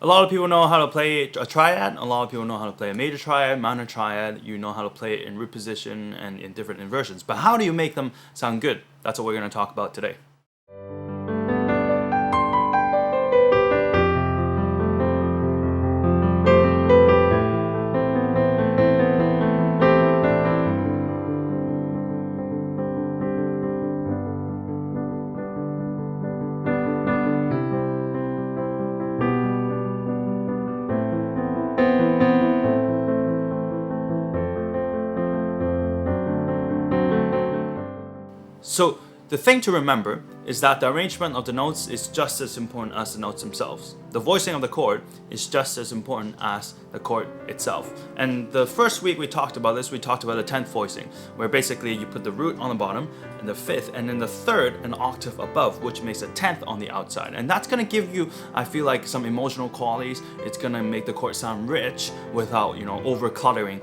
A lot of people know how to play a triad. A lot of people know how to play a major triad, minor triad. You know how to play it in root position and in different inversions. But how do you make them sound good? That's what we're going to talk about today. So the thing to remember is that the arrangement of the notes is just as important as the notes themselves. The voicing of the chord is just as important as the chord itself. And the first week we talked about this, we talked about the 10th voicing, where basically you put the root on the bottom, and the 5th, and then the 3rd an octave above, which makes a 10th on the outside. And that's gonna give you, I feel like, some emotional qualities. It's gonna make the chord sound rich without, over cluttering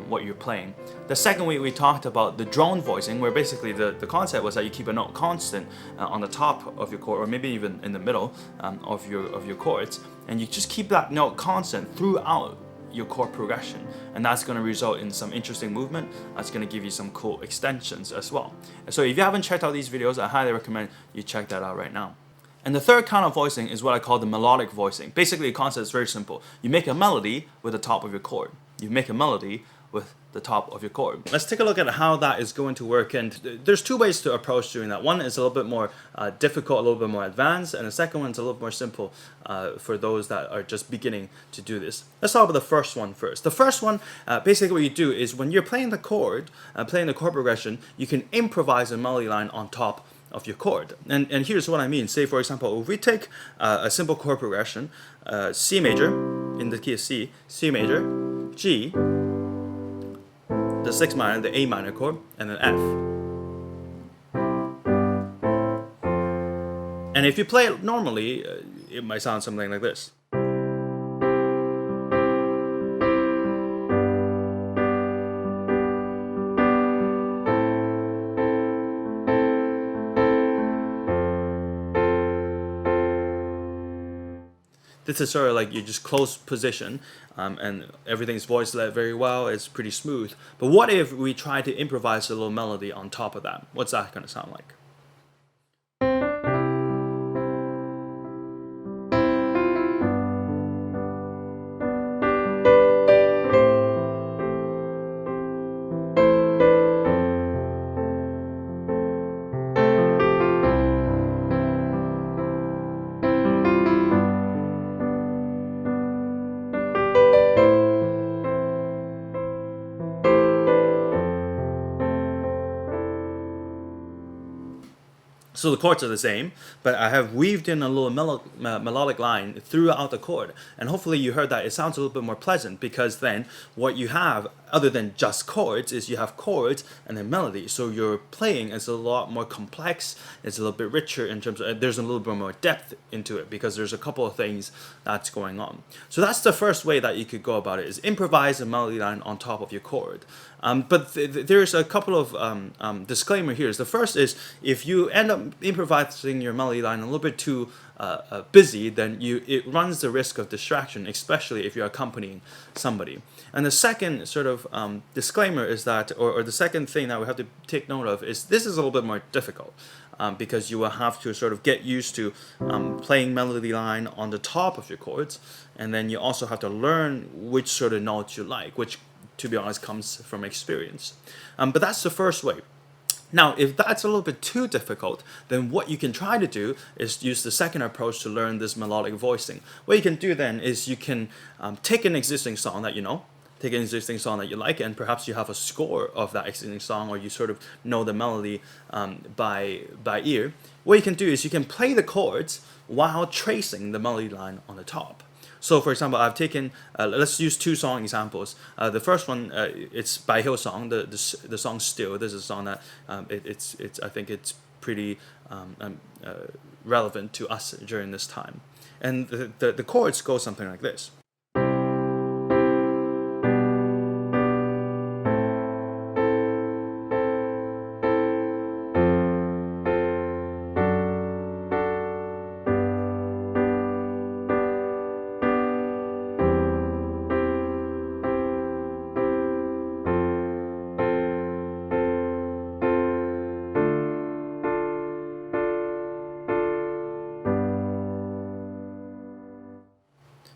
what you're playing. The second week we talked about the drone voicing, where basically the concept was that you keep a note constant on the top of your chord, or maybe even in the middle of your chords, and you just keep that note constant throughout your chord progression, and that's going to result in some interesting movement. That's going to give you some cool extensions as well. So if you haven't checked out these videos, I highly recommend you check that out right now. And the third kind of voicing is what I call the melodic voicing. Basically, the concept is very simple. You make a melody with the top of your chord. You make a melody with the top of your chord. Let's take a look at how that is going to work, and there's two ways to approach doing that. One is a little bit more difficult, a little bit more advanced, and the second one's a little more simple for those that are just beginning to do this. Let's talk about the first one first. The first one, basically what you do is when you're playing the chord, playing the chord progression, you can improvise a melody line on top of your chord. And here's what I mean. Say, for example, if we take a simple chord progression, C major, in the key of C, C major, G, the 6th minor, the A minor chord, and then F. And if you play it normally, it might sound something like this. This is sort of like you just close position and everything's voice led very well, it's pretty smooth. But what if we try to improvise a little melody on top of that? What's that going to sound like? So the chords are the same, but I have weaved in a little melodic line throughout the chord. And hopefully you heard that it sounds a little bit more pleasant, because then what you have, other than just chords, is you have chords and then melody. So your playing is a lot more complex, it's a little bit richer in terms of, there's a little bit more depth into it, because there's a couple of things that's going on. So that's the first way that you could go about it, is improvise a melody line on top of your chord. But there's a couple of disclaimer here. The first is, if you end up improvising your melody line a little bit too busy, then it runs the risk of distraction, especially if you're accompanying somebody. And the second sort of disclaimer is that, or the second thing that we have to take note of, is this is a little bit more difficult. Because you will have to sort of get used to playing melody line on the top of your chords, and then you also have to learn which sort of notes you like, which, to be honest, comes from experience. But that's the first way. Now, if that's a little bit too difficult, then what you can try to do is use the second approach to learn this melodic voicing. What you can do then is you can take an existing song that you know, take an existing song that you like, and perhaps you have a score of that existing song, or you sort of know the melody by ear. What you can do is you can play the chords while tracing the melody line on the top. So, for example, I've taken, let's use two song examples. The first one, it's by Hillsong, the song Still. This is a song that I think it's pretty relevant to us during this time. And the chords go something like this.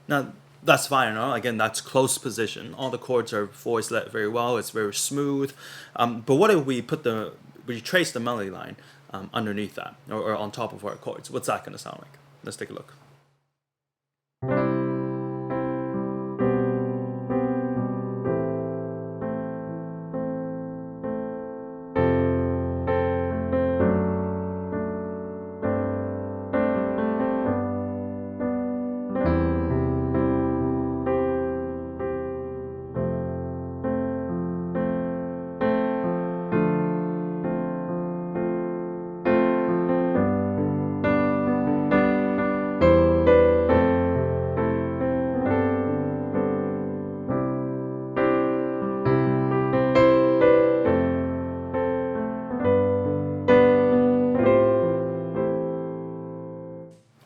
Now, that's fine, no? Again, that's close position. All the chords are voiced very well. It's very smooth. But what if we trace the melody line underneath that, or on top of our chords? What's that going to sound like? Let's take a look.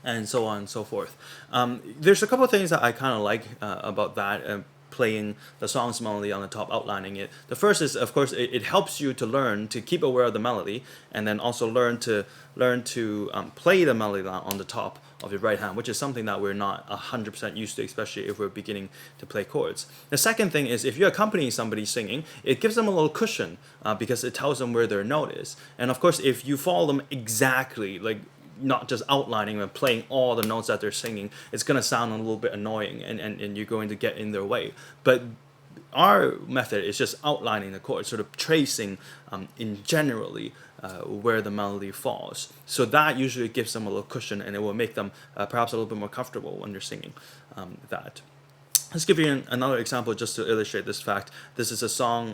And so on and so forth. There's a couple of things that I kind of like about that, playing the song's melody on the top, outlining it. The first is, of course, it helps you to learn to keep aware of the melody, and then also learn to play the melody line on the top of your right hand, which is something that we're not 100% used to, especially if we're beginning to play chords. The second thing is, if you're accompanying somebody singing, it gives them a little cushion because it tells them where their note is. And of course, if you follow them exactly, like not just outlining but playing all the notes that they're singing, it's going to sound a little bit annoying, and you're going to get in their way. But our method is just outlining the chords, sort of tracing in generally where the melody falls. So that usually gives them a little cushion, and it will make them perhaps a little bit more comfortable when they're singing that. Let's give you another example just to illustrate this fact. This is a song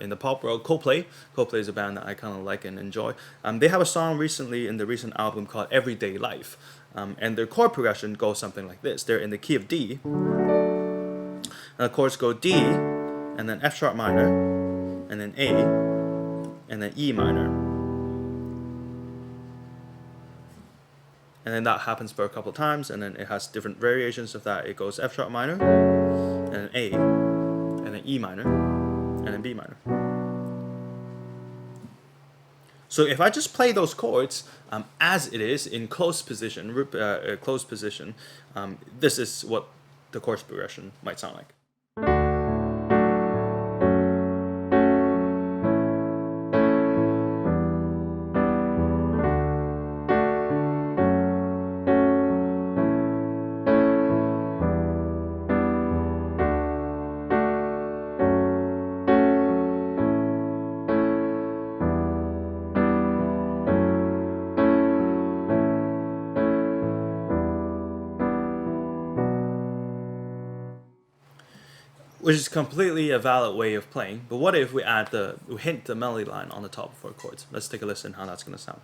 in the pop world, Coldplay. Coldplay is a band that I kind of like and enjoy. They have a song recently in the recent album called Everyday Life. And their chord progression goes something like this. They're in the key of D. And the chords go D, and then F sharp minor, and then A, and then E minor. And then that happens for a couple of times, and then it has different variations of that. It goes F sharp minor, and then A, and then E minor, and then B minor. So if I just play those chords as it is in close position, this is what the chord progression might sound like. Which is completely a valid way of playing. But what if we hint the melody line on the top of our chords? Let's take a listen how that's going to sound.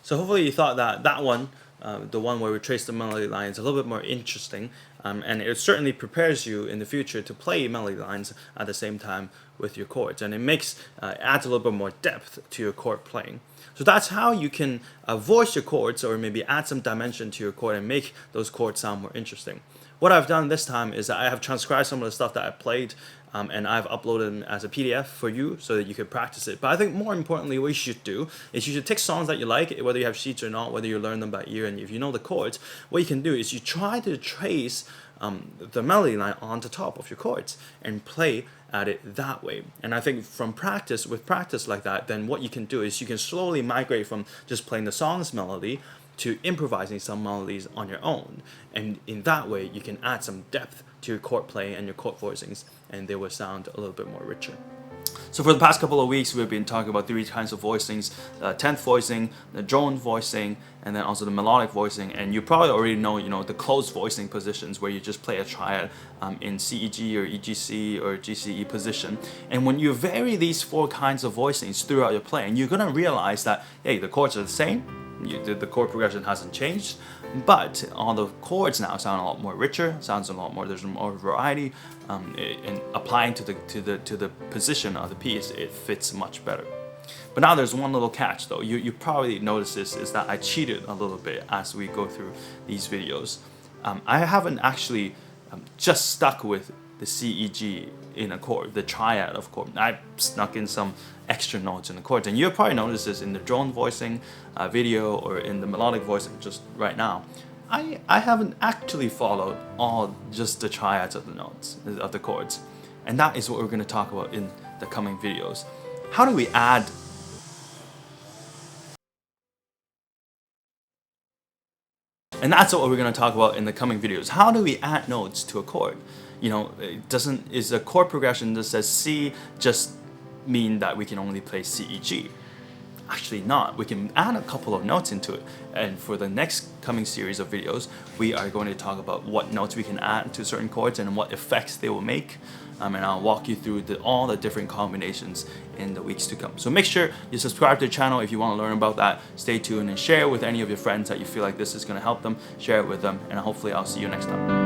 So hopefully you thought that one, the one where we trace the melody lines, a little bit more interesting, and it certainly prepares you in the future to play melody lines at the same time with your chords, and it adds a little bit more depth to your chord playing. So that's how you can voice your chords, or maybe add some dimension to your chord and make those chords sound more interesting. What I've done this time is that I have transcribed some of the stuff that I played, and I've uploaded them as a PDF for you so that you can practice it. But I think more importantly, what you should do is you should take songs that you like, whether you have sheets or not, whether you learn them by ear, and if you know the chords, what you can do is you try to trace the melody line on the top of your chords and play at it that way. And I think with practice like that, then what you can do is you can slowly migrate from just playing the song's melody to improvising some melodies on your own. And in that way, you can add some depth to your chord playing and your chord voicings, and they will sound a little bit more richer. So for the past couple of weeks, we've been talking about three kinds of voicings: the 10th voicing, the drone voicing, and then also the melodic voicing. And you probably already know, the closed voicing positions where you just play a triad in CEG or EGC or GCE position. And when you vary these four kinds of voicings throughout your playing, you're gonna realize that, hey, the chords are the same. The chord progression hasn't changed, but all the chords now sound a lot more richer. Sounds a lot more. There's more variety, and applying to the position of the piece, it fits much better. But now there's one little catch, though. You probably noticed this, is that I cheated a little bit as we go through these videos. I haven't actually just stuck with the CEG in a chord, the triad of chord. I snuck in some extra notes in the chords, and you'll probably notice this in the drone voicing video or in the melodic voicing just right now. I haven't actually followed all just the triads of the notes, of the chords, and that is what we're going to talk about in the coming videos. How do we add And that's what we're going to talk about in the coming videos. How do we add notes to a chord? Is a chord progression that says C just mean that we can only play C, E, G? Actually not. We can add a couple of notes into it. And for the next coming series of videos, we are going to talk about what notes we can add to certain chords and what effects they will make. And I'll walk you through all the different combinations in the weeks to come. So make sure you subscribe to the channel if you want to learn about that. Stay tuned and share it with any of your friends that you feel like this is going to help them. Share it with them, and hopefully I'll see you next time.